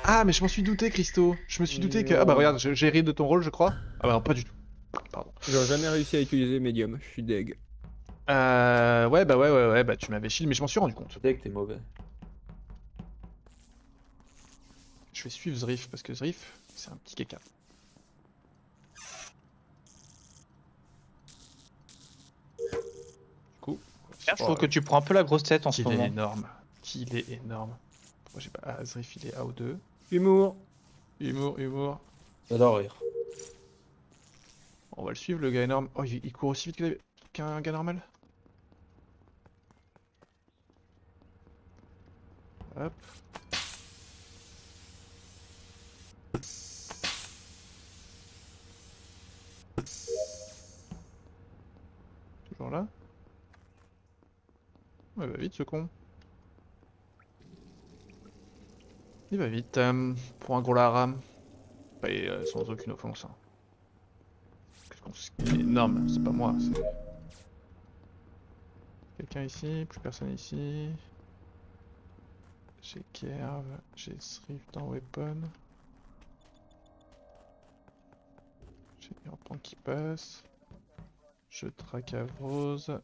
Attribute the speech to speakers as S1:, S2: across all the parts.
S1: Ah, mais je m'en suis douté, Christo. Je me suis douté que... Ah bah regarde, j'ai ri de ton rôle, je crois. Ah bah non, pas du tout. Pardon.
S2: J'aurais jamais réussi à utiliser Medium, je suis deg.
S1: Ouais, bah tu m'avais shield, mais je m'en suis rendu compte.
S3: Dès que t'es mauvais.
S1: Je vais suivre Zrif, parce que Zrif, c'est un petit caca. Du coup...
S4: Je trouve que tu prends un peu la grosse tête en ce
S1: Qu'il est
S4: moment.
S1: énorme. Qu'il est énorme. Pourquoi j'ai pas... Ah, Zrif, il est AO2.
S2: Humour.
S1: Humour.
S3: J'adore rire.
S1: On va le suivre, le gars énorme. Oh, il court aussi vite qu'un gars normal. Hop. Toujours là. Ouais, va vite ce con. Il va vite, pour un gros lara. Bah, et, sans aucune offense. Hein. Il est énorme, c'est pas moi. Quelqu'un ici, plus personne ici. J'ai Kerv, j'ai Srift dans Weapon. J'ai Urpan qui passe. Je traque Avrose.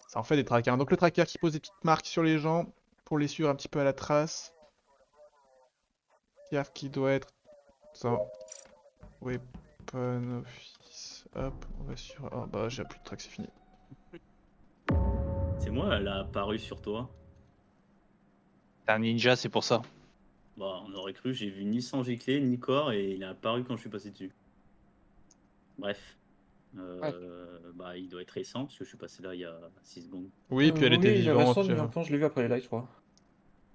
S1: Ça en fait des trackers. Donc le tracker qui pose des petites marques sur les gens pour les suivre un petit peu à la trace. Kerv qui doit être dans Weapon Office. Hop, on va sur... Oh bah j'ai plus de track, c'est fini.
S5: C'est moi, elle a apparu sur toi.
S4: T'es un ninja, c'est pour ça.
S5: Bah, on aurait cru, j'ai vu ni sang giclé, ni corps, et il a apparu quand je suis passé dessus. Bref. Bah, il doit être récent, parce que je suis passé là il y a 6 secondes.
S1: Oui, puis elle était
S3: il est
S1: vivante.
S3: récent, lui, en plan, je l'ai vu après les lights, je crois.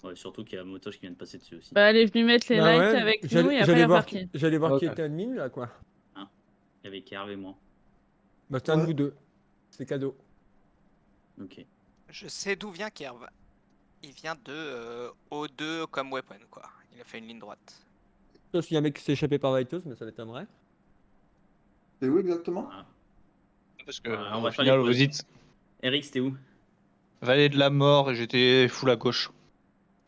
S5: Ouais, surtout qu'il y a Motoche qui vient de passer dessus aussi.
S6: Bah, elle est venue mettre les
S2: Bah
S6: lights
S2: ouais,
S6: avec nous
S2: j'allais
S6: et après elle est
S2: voir,
S6: partie.
S2: j'allais voir qui
S3: Ok.
S2: était admin là quoi.
S5: Il y avait Kerv et moi.
S2: Bah c'était un de vous deux. C'est cadeau.
S5: Ok.
S7: Je sais d'où vient Kerv. Il vient de O2 comme weapon, quoi. Il a fait une ligne droite.
S2: Sauf qu'il y a un mec qui s'est échappé par Vitos, mais ça m'étonnerait.
S8: C'est où exactement?
S5: Ah.
S4: Parce que
S5: Ouais, on va
S4: au
S5: faire
S4: final,
S5: les
S4: vous
S5: pauses.
S4: dites
S5: Eric, c'était où?
S4: Vallée de la mort et j'étais full à gauche.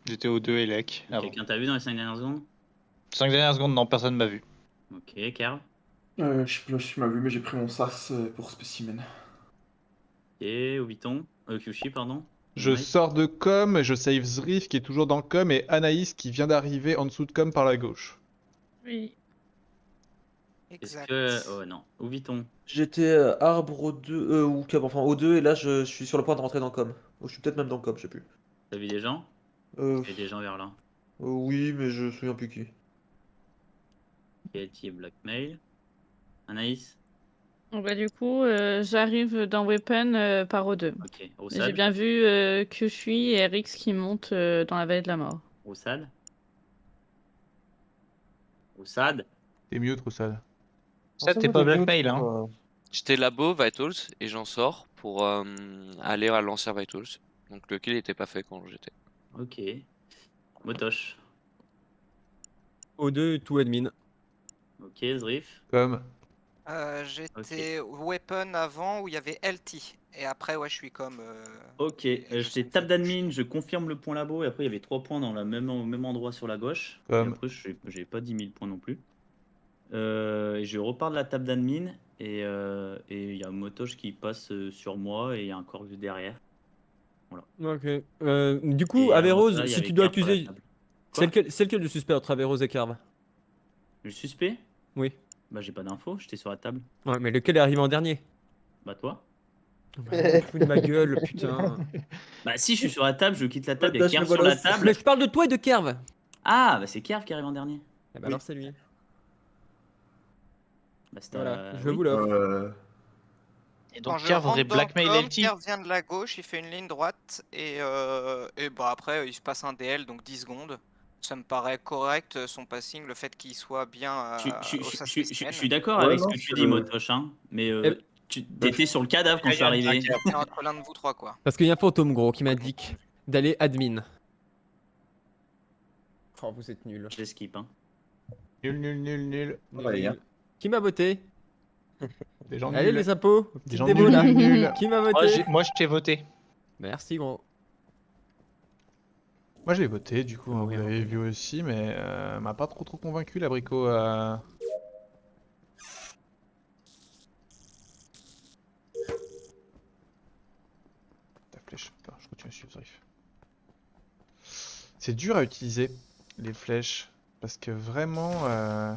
S4: J'étais au 2 et Lec.
S5: Quelqu'un t'a vu dans les 5 dernières secondes?
S4: 5 dernières secondes, non, personne m'a vu.
S5: Ok, Kerv.
S8: Je sais plus si tu m'as vu, mais j'ai pris mon sas pour spécimen.
S5: Ok, Obiton. Kyushi, pardon.
S1: Je
S5: Mike.
S1: sors de com et je save Zrif qui est toujours dans com et Anaïs qui vient d'arriver en dessous de com par la gauche.
S6: Oui.
S5: Est-ce
S7: Exact.
S5: que. Oh non. Obiton.
S3: J'étais arbre au 2, ou enfin au 2, et là je suis sur le point de rentrer dans com. Ou je suis peut-être même dans com, je sais plus.
S5: T'as vu des gens?
S3: Euh,
S5: Il y a des gens vers là.
S3: oui, mais je me souviens plus qui.
S5: Katie et Blackmail. Anaïs.
S6: Donc, bah, du coup, j'arrive dans Weapon par O2.
S5: Ok.
S6: Et
S5: Roussad.
S6: j'ai bien vu Kyushui et Rix qui montent dans la vallée de la mort.
S5: Roussad. Roussad.
S1: T'es mieux, Troussade.
S4: Ça, t'es pas blackmail, hein.
S9: J'étais labo Vitals et j'en sors pour aller à l'ancien Vitals. Donc le kill n'était pas fait quand j'étais.
S5: Ok. Motoche.
S2: O2 tout admin.
S5: Ok, Zrif.
S1: Com.
S7: J'étais weapon avant où il y avait LT. Et après, ouais, je suis comme.
S5: Ok, j'étais table d'admin, je confirme le point labo, et après il y avait 3 points dans au même endroit sur la gauche. Et après, j'ai pas 10 000 points non plus. Et je repars de la table d'admin, et il y a Motoche qui passe sur moi, et il y a un corps vu derrière.
S2: Ok. Du coup,
S5: Et
S2: Averrose,
S5: avant ça, il y
S2: si
S5: avait
S2: tu dois
S5: Kerv par la
S2: accuser.
S5: table.
S2: C'est lequel le suspect entre Averrose et Kerv?
S5: Le suspect?
S2: Oui.
S5: Bah, j'ai pas d'infos, j'étais sur la table.
S2: Ouais, mais lequel est arrivé en dernier?
S5: Bah, toi?
S2: Fous de ma gueule, putain.
S5: Bah, si je suis sur la table, je quitte la table, il y a
S3: Motoche,
S5: Kerv
S3: le
S5: sur la
S3: bolos.
S5: table.
S2: Mais je parle de toi et de Kerv.
S5: Ah, bah c'est Kerv qui arrive en dernier.
S2: Eh ben alors c'est lui.
S5: Bah, c'était
S2: Voilà, je
S5: oui.
S2: vous l'offre.
S4: Et
S7: Quand
S4: donc,
S7: je
S4: Kerv
S7: rentre
S4: aurait
S7: dans
S4: blackmail
S7: com,
S4: LT.
S7: Kerv vient de la gauche, il fait une ligne droite. Et bah après, il se passe un DL, donc 10 secondes. Ça me paraît correct, son passing, le fait qu'il soit bien
S5: Je suis d'accord avec ce que tu dis, Motoche, hein, mais tu étais sur le cadavre quand je suis arrivé.
S7: C'est entre l'un de vous trois, quoi.
S2: Parce qu'il y a un fantôme gros qui m'indique d'aller admin. Oh, vous êtes nuls.
S5: Je skip, hein.
S1: Nul.
S8: Voilà, les gars.
S2: Qui m'a voté?
S1: Des gens
S2: Allez
S1: nuls.
S2: les impôts,
S1: Des
S2: petite
S1: gens
S2: démo là.
S1: nuls.
S2: Qui m'a voté?
S4: Moi, je t'ai voté.
S2: Merci gros.
S1: Moi je l'ai voté du coup, hein, vous l'avez vu aussi, mais m'a pas trop convaincu l'abricot. Ta flèche, attends, je continue à suivre Zarif. C'est dur à utiliser les flèches, parce que vraiment...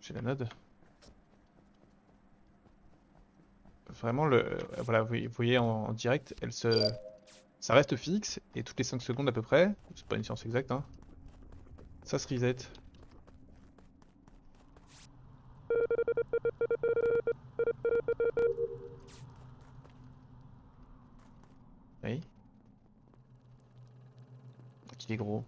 S1: J'ai la node. Vraiment, voilà, vous voyez en direct, ça reste fixe, et toutes les 5 secondes à peu près, c'est pas une science exacte, hein, ça se reset. Oui. Qu'il est gros.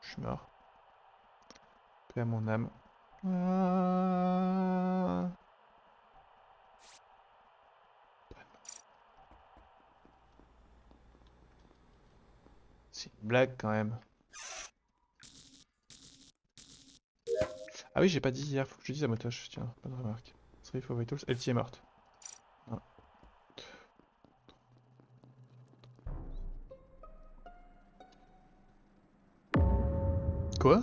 S1: Je suis mort. Paix à mon âme. Ah. C'est une blague quand même. Ah oui, j'ai pas dit hier, faut que je dise à Motoche, tiens, bonne remarque. Sorry for Vitals, LT est morte. Ah. Quoi?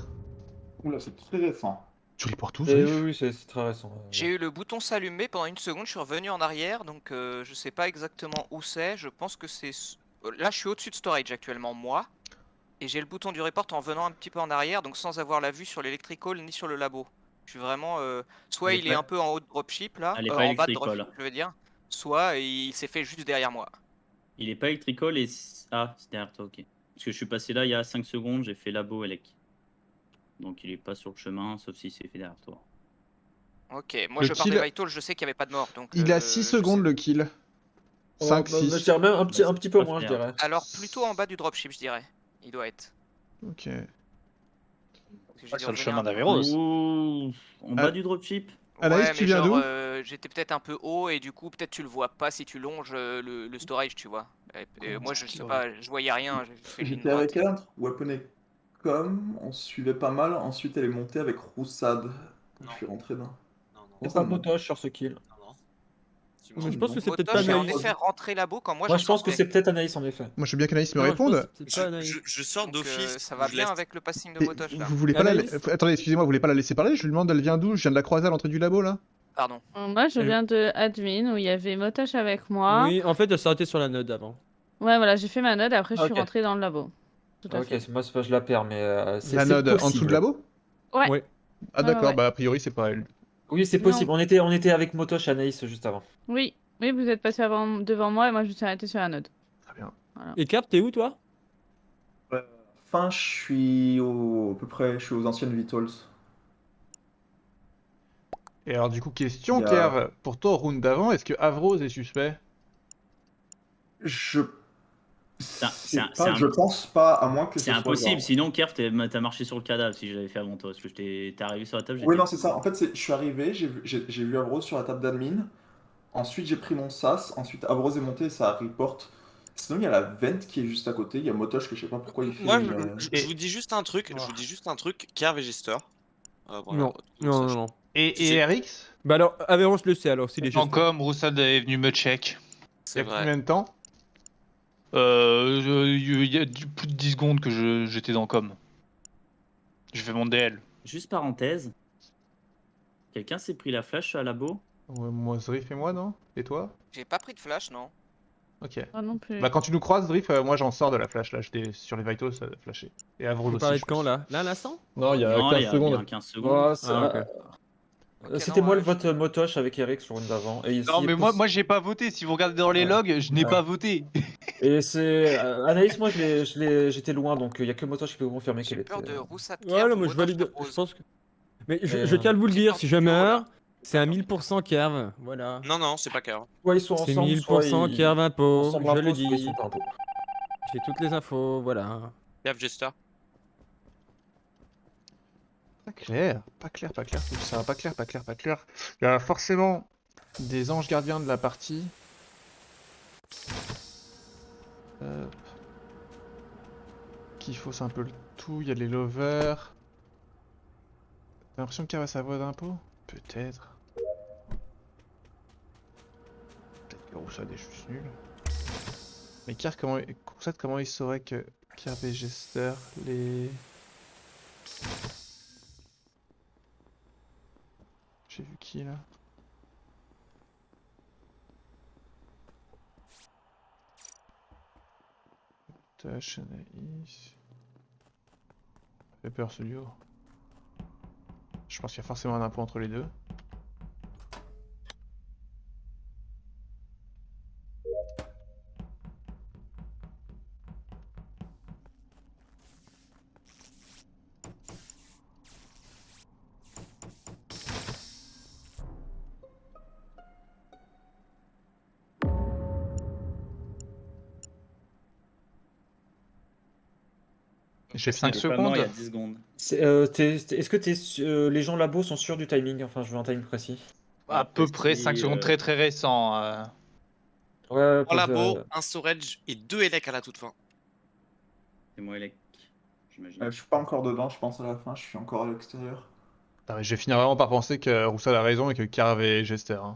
S8: Oula, c'est très récent.
S1: Tu reportes tout,
S3: Oui,
S1: Zarif?
S3: oui, c'est très récent.
S7: J'ai eu le bouton s'allumer pendant une seconde, je suis revenu en arrière, donc je sais pas exactement où c'est. Je pense que c'est... Là, je suis au-dessus de storage actuellement, moi. Et j'ai le bouton du report en venant un petit peu en arrière, donc sans avoir la vue sur l'electrical ni sur le labo. Je suis vraiment... soit il est un peu en haut de dropship, là,
S5: Elle est pas
S7: en bas de
S5: electrical.
S7: dropship, je veux dire. Soit il s'est fait juste derrière moi.
S5: Il est pas electrical et... Ah, c'est derrière toi, ok. Parce que je suis passé là il y a 5 secondes, j'ai fait labo elec. Donc il est pas sur le chemin, sauf si c'est fait derrière toi.
S7: Ok, moi
S1: Le
S7: je pars des
S1: kill-
S7: Vitals, je sais qu'il n'y avait pas de mort, donc...
S1: Il a 6
S7: je
S1: secondes
S7: sais-
S1: le kill.
S3: Ouais,
S1: 5,
S3: bah, je
S1: 6.
S3: dirais même un petit peu
S5: pas
S3: moins, je
S5: faire.
S3: dirais.
S7: Alors plutôt en bas du dropship, je dirais. Il doit être.
S1: Ok.
S7: Parce que j'ai
S4: Pas
S7: dû
S4: sur le
S7: revenir
S4: chemin
S7: un peu.
S4: d'Avéros.
S5: Ouh, en bas du dropship.
S1: Anaïs,
S7: Ouais,
S1: tu
S7: mais
S1: viens
S7: genre,
S1: d'où?
S7: j'étais peut-être un peu haut et du coup, peut-être tu le vois pas si tu longes le storage, tu vois. Et moi, je sais pas, je voyais rien, j'ai fait une ligne
S8: J'étais
S7: droite.
S8: avec elle, Weapon.com, on se suivait pas mal. Ensuite, elle est montée avec Roussad. Je suis rentré dedans.
S3: C'est pas Motoche sur ce kill.
S2: Mais je pense que c'est peut-être pas
S7: Motoche est en
S2: Anaïs.
S7: effet rentré labo quand moi
S3: Moi,
S7: j'en
S3: je pense que
S7: sortais.
S3: c'est peut-être Anaïs en effet.
S1: Moi je veux bien qu'Anaïs me
S2: Non, je pense que
S1: réponde.
S2: c'est peut-être pas Anaïs.
S9: Je sors
S7: Donc
S9: d'office.
S7: ça va
S9: je
S7: bien
S9: laisse-
S7: avec le passing de
S1: Mais
S7: Motoche là.
S1: vous voulez pas la...
S2: Anaïs
S1: Attendez, excusez-moi, vous voulez pas la laisser parler? Je lui demande elle vient d'où? Je viens de la croiser à l'entrée du labo là?
S7: Pardon.
S6: Moi, je viens de admin où il y avait Motoche avec moi.
S2: Oui, en fait, elle s'est arrêtée sur la node avant.
S6: Ouais, voilà, j'ai fait ma node, après je suis
S3: Ok.
S6: rentrée dans le labo. Tout à
S3: Ok,
S6: fait.
S3: moi, c'est pas je la perds, mais c'est
S1: La node en dessous
S3: possible.
S1: de labo?
S6: Ouais.
S2: Ouais.
S1: Ah d'accord,
S6: ouais.
S1: bah a priori c'est pas elle.
S3: Oui, c'est
S6: Non.
S3: possible. On était avec Motoche et Anaïs juste avant.
S6: Oui, oui, vous êtes passé devant moi et moi je me suis arrêtée sur la node.
S1: Très bien.
S2: Et Cap, t'es où toi?
S8: Fin, je suis à peu près, je suis aux anciennes Vitals.
S1: Et alors du coup, question
S8: Il y a-
S1: Kerv, pour toi au round d'avant, est-ce que Avrose est suspect?
S8: Je
S5: c'est un-
S8: je pense pas, à moins que ce
S5: C'est
S8: soit
S5: impossible,
S8: genre-
S5: sinon Kerf, t'as marché sur le cadavre si j'avais fait avant toi. Parce que t'es arrivé sur la table,
S8: Oui,
S5: j'étais-
S8: non, c'est ça. En fait, je suis arrivé, j'ai vu Avrose sur la table d'admin. Ensuite, j'ai pris mon sas. Ensuite, Avrose est monté, ça report. Sinon, il y a la vent qui est juste à côté. Il y a Motoche que je sais pas pourquoi il fait.
S9: Moi,
S8: une-
S9: je vous dis juste un truc. Je vous dis juste un truc. Kerv et Jester. Voilà,
S2: Non,
S9: tout le monde
S2: non,
S9: sache.
S2: non.
S1: Et RX?
S2: Bah alors, Aveyron, je le sais alors, s'il est
S4: En
S2: juste.
S4: com, Roussad est venu me check.
S1: Il y
S9: C'est
S1: a
S9: vrai.
S1: combien de temps?
S4: Il y a plus de 10 secondes que j'étais dans com. J'ai fait mon DL.
S5: Juste parenthèse. Quelqu'un s'est pris la flash à labo?
S1: Ouais, moi, Zrif et moi, non? Et toi?
S7: J'ai pas pris de flash, non.
S1: Ok.
S6: Ah non plus.
S1: Bah quand tu nous croises, Zrif, moi j'en sors de la flash là, j'étais sur les Vitals, ça a flashé. Et Avrose
S2: Vous
S1: aussi.
S2: parlez
S1: je
S2: de quand
S1: pense.
S2: là? Là, à l'instant?
S1: Non, il y a
S5: Non,
S1: 15
S5: il y a
S1: secondes.
S5: bien 15 secondes.
S3: Ouais,
S2: Ah, ok.
S7: Ok,
S3: C'était
S7: non,
S3: moi
S7: ouais,
S3: le vote Motoche avec Eric sur une d'avant. Et
S4: Non, mais moi j'ai pas voté. Si vous regardez dans les
S3: Ouais.
S4: logs, je n'ai
S3: Ouais.
S4: pas voté.
S3: Et c'est Anaïs, moi j'étais loin, donc il y a que Motoche qui peut vous confirmer
S7: J'ai
S3: qu'elle
S7: peur
S3: était.
S7: de Roussat
S2: Ouais, non, mais je
S7: Motoche
S2: valide.
S7: Avrose.
S2: Je pense que. Mais
S3: Et,
S2: je tiens à vous le
S7: j'ai
S2: dire,
S7: peur
S2: si
S7: du
S2: je
S7: duo, là.
S2: meurs, c'est un 1000% Kerv. Voilà.
S9: Non, non, c'est pas Kerv.
S3: Soit ils sont
S2: C'est
S3: ensemble, soit
S2: 1000%
S3: ils...
S2: Kerv impôt,
S3: ensemble
S2: je
S3: impôt,
S2: le
S3: soit ils
S2: dis.
S3: sont pas impôt.
S2: J'ai toutes les infos, voilà.
S9: Kerv, Jester.
S1: Pas clair, pas clair, pas clair tout ça, pas clair, pas clair, pas clair. Il y a forcément des anges gardiens de la partie. Qui fausse un peu le tout, il y a les lovers. T'as l'impression qu'il va sa voix d'impôt? Peut-être. Roussade est juste nul. Mais Roussade, comment il saurait que Kerv et Jester les... J'ai vu qui là? Tâche, Anaïs... Fait peur ce duo. Je pense qu'il y a forcément un impôt entre les deux. J'ai 5
S5: Il est pas mort
S1: secondes.
S5: il y a 10 secondes.
S3: Est-ce que les gens labo sont sûrs du timing? Enfin, je veux un timing précis.
S4: À peu près 5 secondes très très récents.
S3: Ouais,
S9: En labo, un storage et 2 élec à la toute fin.
S5: C'est moi, Elec, j'imagine.
S8: Je suis pas encore dedans, je pense à la fin, je suis encore à l'extérieur.
S1: Ah, mais je vais finir vraiment par penser que Roussade a raison et que Kerv et Jester. Hein.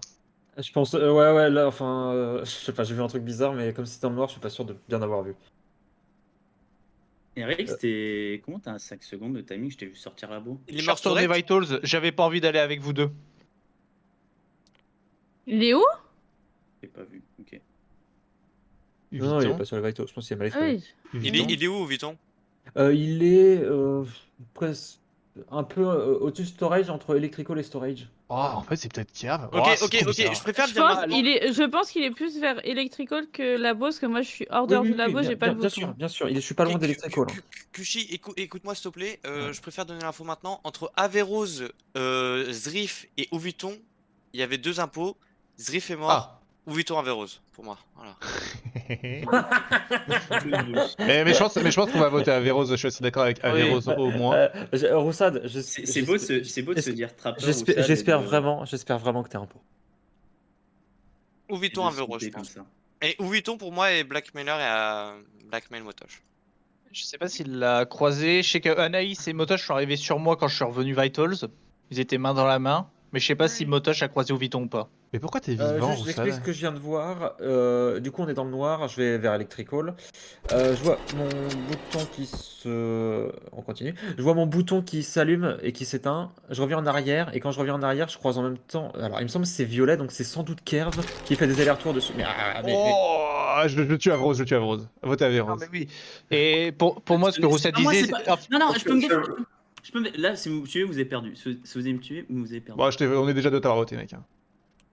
S3: Je pense, ouais, là, enfin, je sais pas, j'ai vu un truc bizarre, mais comme c'était dans le noir, je suis pas sûr de bien avoir vu.
S5: Eric, c'était. Comment t'as un 5 secondes de timing? Je t'ai vu sortir labo.
S9: Il est
S4: Je
S9: mort
S4: retourné
S9: storage.
S4: Vitals, j'avais pas envie d'aller avec vous deux.
S6: Il est où?
S5: J'ai pas vu, ok.
S3: Non, il est
S1: Vuitton.
S3: pas sur le Vito, je pense qu'il y a Malaise.
S6: Ah oui.
S9: Il est où, Vuitton?
S3: Il est presque un peu au-dessus de storage entre electrical et storage.
S1: Oh, en fait, c'est peut-être Kerv.
S9: Ok,
S1: Oh, c'est
S9: ok,
S1: trop
S9: ok,
S1: bizarre.
S9: je préfère
S6: Je
S9: dire
S6: pense, je pense qu'il est plus vers Electrical que Labo, parce que moi je suis hors dehors du labo, j'ai pas le
S3: bien
S6: bouton.
S3: sûr, bien sûr, je suis pas loin d'electrical.
S9: Kushi, écoute-moi s'il te plaît, je préfère donner l'info maintenant. Entre Averroes, Zrif et Ouvuton, il y avait 2 impôts. Zrif est mort,
S1: Ah.
S9: Ouvuton Averroes, pour moi. Voilà.
S1: mais je pense qu'on va voter Averroes. Je suis assez d'accord avec Averroes au moins.
S3: Roussade,
S5: C'est beau, de se dire trappeur.
S3: j'espère vraiment que t'es un pot.
S9: Ouvuton Averroes, je pense. Et Ouvuton pour moi est Blackmailer et Blackmail Motoche.
S4: Je sais pas s'il l'a croisé. Je sais que Anaïs et Motoche sont arrivés sur moi quand je suis revenu Vitals. Ils étaient main dans la main. Mais je sais pas si Motoche a croisé Ouvuton ou pas.
S1: Mais pourquoi t'es vivant,
S3: Je t'explique ce que je viens de voir. Du coup, on est dans le noir. Je vais vers Electrical. Je vois mon bouton qui se. On continue. Je vois mon bouton qui s'allume et qui s'éteint. Je reviens en arrière. Et quand je reviens en arrière, je croise en même temps. Alors, il me semble que c'est violet, donc c'est sans doute Kerv qui fait des allers-retours dessus.
S1: Oh, je tue Averroes, je tue Averroes. Votez Averroes.
S4: mais oui. Et pour moi, ce que Roussade
S5: Ah, moi,
S4: disait.
S5: c'est pas- Non, je peux me défendre. Là, si vous me tuez, vous avez perdu. Si vous allez me tuer, vous avez perdu.
S1: Bon, on est déjà deux t'avoir voté, mec. Hein.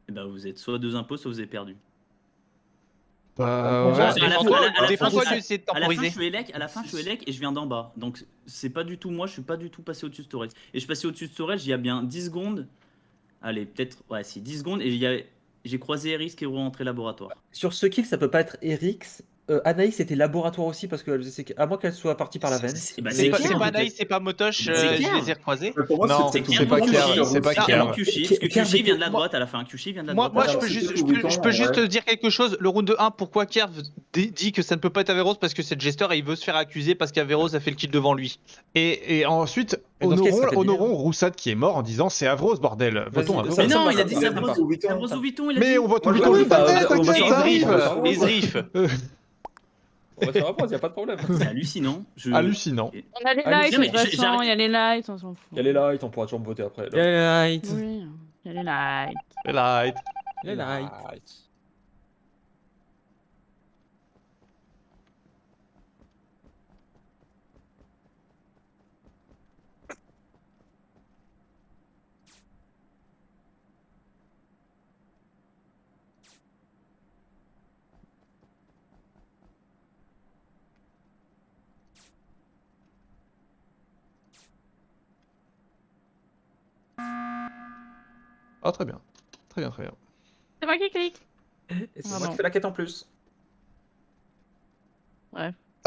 S5: Et bah, vous êtes soit 2 impôts, soit vous avez perdu.
S1: Bah,
S5: Ouais,
S1: ouais.
S4: Défends-toi d'essayer de
S5: À la fin,
S4: temporiser.
S5: je suis Elec et je viens d'en bas. Donc, c'est pas du tout moi, je suis pas du tout passé au-dessus de storage. Et je suis passé au-dessus de storage il y a bien 10 secondes. Allez, peut-être, ouais, si, 10 secondes. Et j'ai croisé Eris qui est rentré laboratoire.
S3: Sur ce kill, ça peut pas être Erix. Anaïs était laboratoire aussi parce que à moins qu'elle soit partie par la veine.
S4: C'est pas Anaïs, c'est pas Motoche,
S5: C'est
S4: je
S5: Kerv.
S4: les ai recroisés.
S1: Non, c'est pas Kerv, c'est pas Kerv.
S5: Kushi vient de la droite à la fin. Kushi vient de la droite.
S4: Moi,
S8: Alors,
S4: je peux juste dire quelque chose. Le round de 1, pourquoi Kerv dit que ça ne peut pas être Averroes parce que c'est le Jester et il veut se faire accuser parce qu'Averroes a fait le kill devant lui.
S1: Et ensuite,
S3: Et dans ce cas, ça fait
S1: honorons Roussade qui est mort en disant c'est Averroes, bordel. Votons
S3: Vas-y,
S1: Averroes.
S5: Mais non, il a
S3: ça
S5: dit
S3: me
S5: ça.
S3: va.
S5: Sabros ou Vuitton, il a
S1: Mais
S5: dit.
S1: on vote
S8: Moi,
S1: tout
S8: je
S1: le
S8: vote
S1: temps.
S8: pas.
S3: on va
S4: Et
S3: faire
S4: Zrif,
S3: un-
S4: et Zrif.
S3: On va faire un point, y a pas de problème.
S5: C'est hallucinant.
S1: Hallucinant.
S6: On a les
S5: Ah,
S6: lights, de
S5: mais
S6: toute façon,
S5: j'arrête.
S6: il y a les lights, on s'en fout.
S3: Il y a les lights, on pourra toujours me voter après.
S2: Les lights.
S6: Oui, il y a les lights.
S1: Light.
S2: Les lights.
S1: Oh, très bien. Très bien, très bien.
S6: C'est moi qui clique.
S3: Et c'est
S6: Ah
S3: moi
S6: non.
S3: qui fais la quête en plus.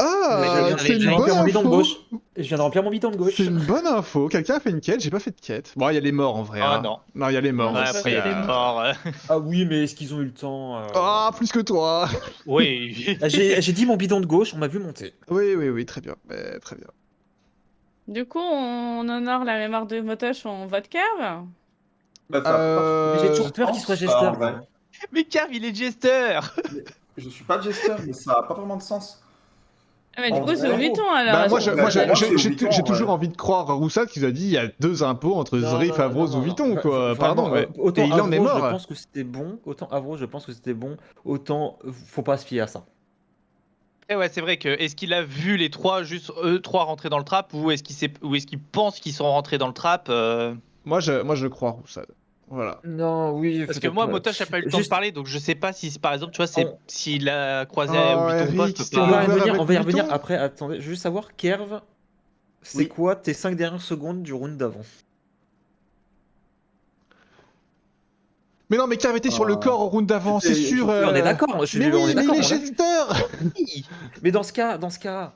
S1: Ah, c'est une
S3: Je viens de
S1: bonne
S3: remplir mon bidon de
S1: info.
S3: gauche. Je viens de remplir mon bidon de gauche.
S1: C'est une bonne info. Quelqu'un a fait une quête, j'ai pas fait de quête. Bon, il y a les morts en vrai.
S4: Ah
S1: hein.
S4: non.
S1: Non, il y a les morts.
S6: Ouais,
S1: aussi,
S4: Après, il y a des morts.
S3: Ah oui, mais est-ce qu'ils ont eu le temps
S1: Ah, plus que toi.
S4: Oui.
S3: J'ai dit mon bidon de gauche, on m'a vu monter.
S1: Oui, très bien. Très bien.
S6: Du coup, on honore la mémoire de Motoche, on vote Kerv.
S8: Bah,
S1: Euh,
S3: Mais j'ai toujours peur qu'il soit
S8: je
S3: Jester.
S8: pense pas, en vrai.
S4: Mais Carve, il est jester.
S8: Je suis pas jester, mais ça a pas vraiment de sens.
S6: Ah, mais du
S8: En
S6: coup, c'est
S8: vrai,
S6: Vuitton alors.
S1: Bah, moi,
S6: est-ce que-
S1: j'ai toujours envie de croire Roussat qui nous a dit il y a 2 impôts entre Zrif, Avrose ou Vuitton, quoi. Pardon, mais.
S3: Autant
S1: Et il en est
S3: Avrose,
S1: mort.
S3: je pense que c'était bon. Autant Avrose, je pense que c'était bon. Autant, faut pas se fier à ça.
S4: Et ouais, c'est vrai que est-ce qu'il a vu les trois, juste eux trois rentrer dans le trap, ou est-ce qu'il pense qu'ils sont rentrés dans le trap
S1: Moi, je crois Roussat. Voilà.
S3: Non, oui.
S4: Parce que
S3: peut-être
S4: moi,
S3: pas.
S4: Motosh n'a pas eu le temps de
S3: Juste-
S4: parler, donc je sais pas si, par exemple, tu vois,
S3: On-
S4: s'il a croisé
S1: Oh,
S4: Vuitton ou pas,
S1: Eric,
S4: je peux
S1: c'était
S3: On
S4: pas.
S3: va y
S1: Over
S3: revenir,
S1: avec
S3: on va y revenir
S1: Vuitton.
S3: après. Attendez, je veux juste savoir, Kerv, c'est
S8: Oui.
S3: quoi tes 5 dernières secondes du round d'avant?
S1: Mais non, mais Kerv était sur le corps au round d'avant, c'est
S8: C'était-
S1: sûr.
S3: On est d'accord,
S1: Mais
S3: on
S1: oui,
S3: est
S1: mais il
S3: d'accord.
S1: est
S3: on est-
S1: jester.
S3: Mais dans ce cas,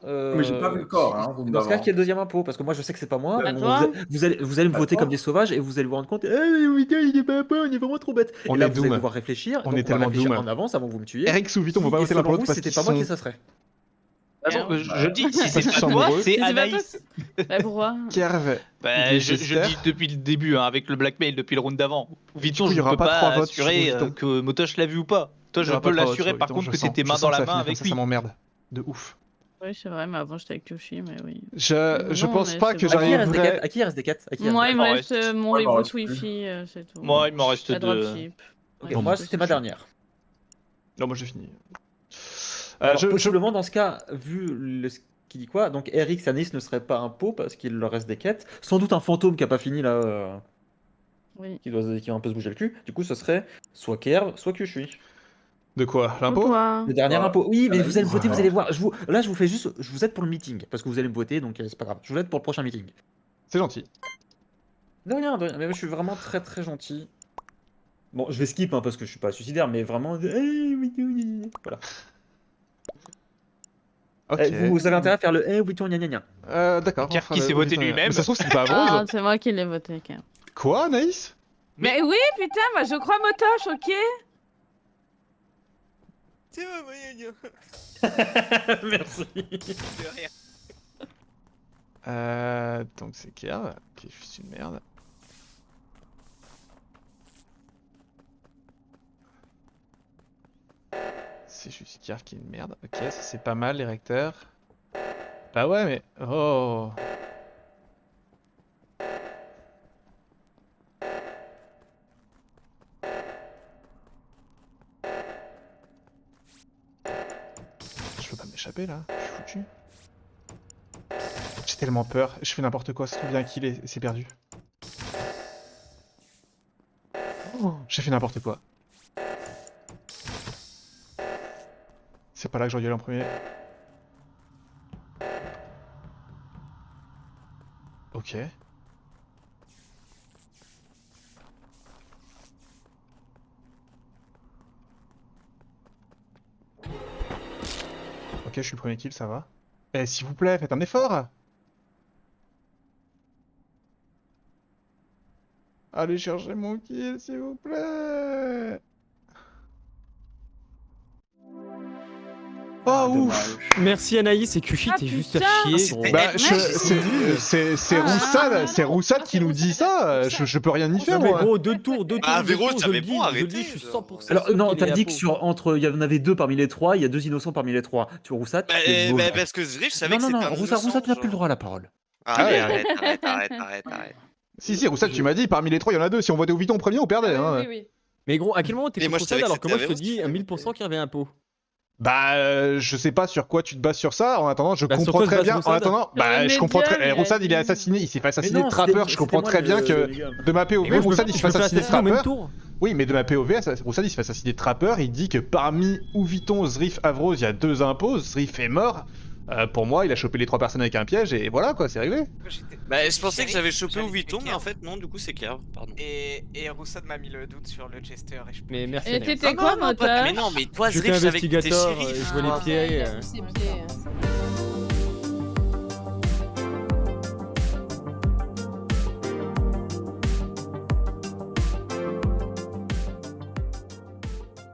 S8: Mais j'ai pas vu le corps, hein, round
S3: Dans ce cas,
S8: d'avant.
S3: qui est le deuxième impôt? Parce que moi, je sais que c'est pas moi.
S6: Bah,
S3: mais
S6: toi.
S3: vous allez me
S8: Bah,
S3: voter
S8: toi.
S3: comme des sauvages et vous allez vous rendre compte. Eh, oui, il est pas impôt, on est vraiment trop bête.
S1: On
S3: Et là,
S1: est
S3: vous allez
S1: doom.
S3: devoir réfléchir.
S1: On
S3: donc
S1: est
S3: va
S1: tellement
S3: réfléchir
S1: doom.
S3: en avance avant que vous me tuiez.
S1: Eric ou Vuitton, on va pas
S3: Et
S1: voter l'un
S3: selon
S1: pour l'autre
S3: vous,
S1: parce
S3: c'était
S1: qu'ils
S3: pas moi qui
S1: sont.
S3: ça serait.
S4: Je dis, si c'est
S1: Ils
S4: pas
S1: sont
S4: toi,
S1: amoureux.
S4: c'est
S6: Mais c'est pas
S4: Anaïs.
S6: Bah, pourquoi?
S1: Kerv.
S4: Bah,
S1: Il est
S4: je
S1: jester.
S4: dis depuis le début, hein, avec le blackmail, depuis le round d'avant. Vuitton,
S1: coup, il y
S4: je
S1: aura
S4: peux
S1: pas
S4: pas
S1: 3 votes sur
S4: assurer
S1: Vuitton.
S4: que Motosh l'a vu ou pas. Toi,
S1: Il y
S4: je
S1: aura
S4: peux
S1: pas 3 votes
S4: l'assurer
S1: sur
S4: par
S1: Vuitton,
S4: contre
S1: je
S4: que
S1: sens.
S4: t'étais
S1: Je
S4: main
S1: sens
S4: dans
S1: que
S4: la
S1: ça va
S4: main
S1: finir
S4: avec
S1: comme ça,
S4: lui.
S1: ça m'emmerde. De ouf.
S6: Oui, c'est vrai, mais avant j'étais avec Yoshi, mais oui.
S1: Je
S6: Non,
S1: pense
S6: mais
S1: pas
S6: c'est
S1: que
S6: bon.
S3: À qui il reste des
S1: j'arriverai.
S3: quêtes? À qui il reste des quêtes? À qui il reste
S6: Moi,
S3: des
S6: il
S3: quêtes
S6: me
S4: en
S6: reste
S4: reste.
S6: mon
S8: Ouais, il m'en
S6: reboot
S8: reste plus.
S6: Wi-Fi, c'est tout.
S4: Moi, il m'en reste
S6: La
S4: 2.
S6: dropship.
S3: Ok,
S6: Ouais,
S3: moi,
S6: c'est
S3: c'était ma
S6: tout.
S3: dernière.
S1: Non, moi j'ai fini.
S3: Alors,
S1: Je-
S3: possiblement, dans ce cas, ce qu'il dit quoi, donc Eric Sanis ne serait pas un pot parce qu'il leur reste des quêtes. Sans doute un fantôme qui a pas fini là,
S6: Oui.
S3: qui va un peu se bouger le cul. Du coup, ce serait soit Kerv, soit Kyushui.
S1: De quoi? L'impôt?
S6: Pourquoi?
S3: Le dernier
S8: Bah,
S3: impôt. Oui, mais vous allez me voter,
S8: voilà.
S3: vous allez voir. Là, je vous fais juste. Je vous aide pour le meeting. Parce que vous allez me voter, donc c'est pas grave. Je vous aide pour le prochain meeting.
S1: C'est gentil.
S3: De rien, de rien. Mais moi, je suis vraiment très très gentil. Bon, je vais skip hein, parce que je suis pas suicidaire, mais vraiment. Voilà.
S1: Ok.
S3: Vous avez intérêt à faire le oui, gna gna gna.
S1: D'accord.
S4: Kerv
S1: on fera
S4: qui
S1: le-
S4: s'est
S1: oui,
S4: voté
S1: putain.
S4: lui-même.
S1: Mais ça se trouve, c'était pas
S6: Ah,
S1: Avrose.
S6: c'est moi qui l'ai voté, quand même.
S1: Quoi, Naïs?
S6: Mais oui, putain, moi je crois Motosh, ok?
S9: C'est pas moyen.
S3: Merci.
S9: De rien.
S1: Donc c'est Kerv, qui est juste une merde. C'est juste Kerv qui est une merde. Ok, ça c'est pas mal, les recteurs. Bah ouais, mais... Oh. Je peux pas m'échapper là, je suis foutu. J'ai tellement peur, je fais n'importe quoi, ça se trouve bien qu'il est, c'est perdu. Oh, j'ai fait n'importe quoi. C'est pas là que j'aurais dû aller en premier. Ok. Ok, je suis le premier kill, ça va. Eh, s'il vous plaît, faites un effort! Allez chercher mon kill, s'il vous plaît! Oh, ouf!
S8: Dommage.
S2: Merci Anaïs et Kushi,
S6: Ah,
S2: t'es juste à
S6: putain.
S2: chier. gros.
S1: Bah,
S6: mec,
S1: c'est
S6: Ah.
S1: Roussad, c'est Roussad qui nous dit ça, je peux rien y faire,
S2: Non mais
S1: moi.
S2: gros, deux tours,
S9: Ah,
S2: deux
S9: Véro,
S2: tours,
S9: ça
S2: je
S9: avait
S2: le
S9: bon,
S2: dis, je le
S9: arrêtez,
S2: dis, je suis
S9: genre.
S2: 100%
S3: Alors,
S2: sûr
S3: non,
S2: qu'il
S3: t'as
S2: est
S3: dit
S2: à
S3: que
S2: peau.
S3: il y en avait deux parmi les trois, il y a deux innocents parmi les trois. Tu vois, Roussat,
S9: Bah,
S3: tu es mauvais.
S9: parce que Zrif savait
S3: Non,
S9: que
S3: non,
S9: c'était
S3: non,
S9: un
S3: Roussat
S9: innocent,
S3: n'a plus le
S9: genre.
S3: droit à la parole.
S9: Allez,
S1: Ah ouais.
S9: arrête.
S1: Si, Roussad, tu m'as dit, parmi les trois, il y en a deux. Si on votait au Vuitton en premier, on perdait. hein.
S2: Mais gros, à quel moment t'es
S9: Mais moi,
S2: contre
S9: je savais
S2: ça
S9: que
S2: alors que
S9: c'était
S2: moi je te
S9: Averroès
S2: dis
S9: qui
S2: à
S9: l'avait
S2: 1000% qu'il y avait un pot.
S1: Bah, je sais pas sur quoi tu te bases sur ça. En attendant, je
S2: Bah, sur
S1: comprends
S2: quoi se
S1: très
S2: base
S1: bien. En
S2: Roussad
S1: attendant, bah,
S6: le
S1: je comprends très.
S6: médium, il a
S1: Roussad, il est
S6: dit-
S1: assassiné. Il s'est fait
S3: Mais
S1: assassiner
S3: non,
S1: de trappeur.
S3: c'était-
S1: Je comprends
S3: c'était
S1: très
S3: moi,
S1: bien
S3: le-
S1: que
S3: le gars.
S1: de ma
S2: Et
S1: POV,
S2: moi je
S1: Roussad, il
S2: me
S1: se
S2: fais
S1: fait assassiner de
S2: assassiner au même
S1: trappeur.
S2: tour.
S1: Oui, mais de ma POV, Roussad, il se fait assassiner de trappeur. Il dit que parmi Vuitton, Zrif, Avrose, il y a deux impôts. Zrif est mort. Pour moi, il a chopé les trois personnes avec un piège et voilà quoi, c'est réglé.
S9: Bah, je pensais que j'avais chopé
S7: J'allais
S9: au Vuitton,
S7: tuer
S9: mais en
S7: Kerv.
S9: fait, non, du coup, c'est Kerv, pardon.
S7: Et Roussad m'a mis le doute sur le Jester et je peux.
S2: Mais merci
S6: Et
S2: Anaïs.
S6: t'étais quoi,
S9: Mais
S6: Motosh?
S9: non, mais toi,
S2: J'étais
S9: Zrif, je savais que t'étais
S2: investigateur,
S9: shérif.
S2: je vois les pieds.
S10: C'est pieds.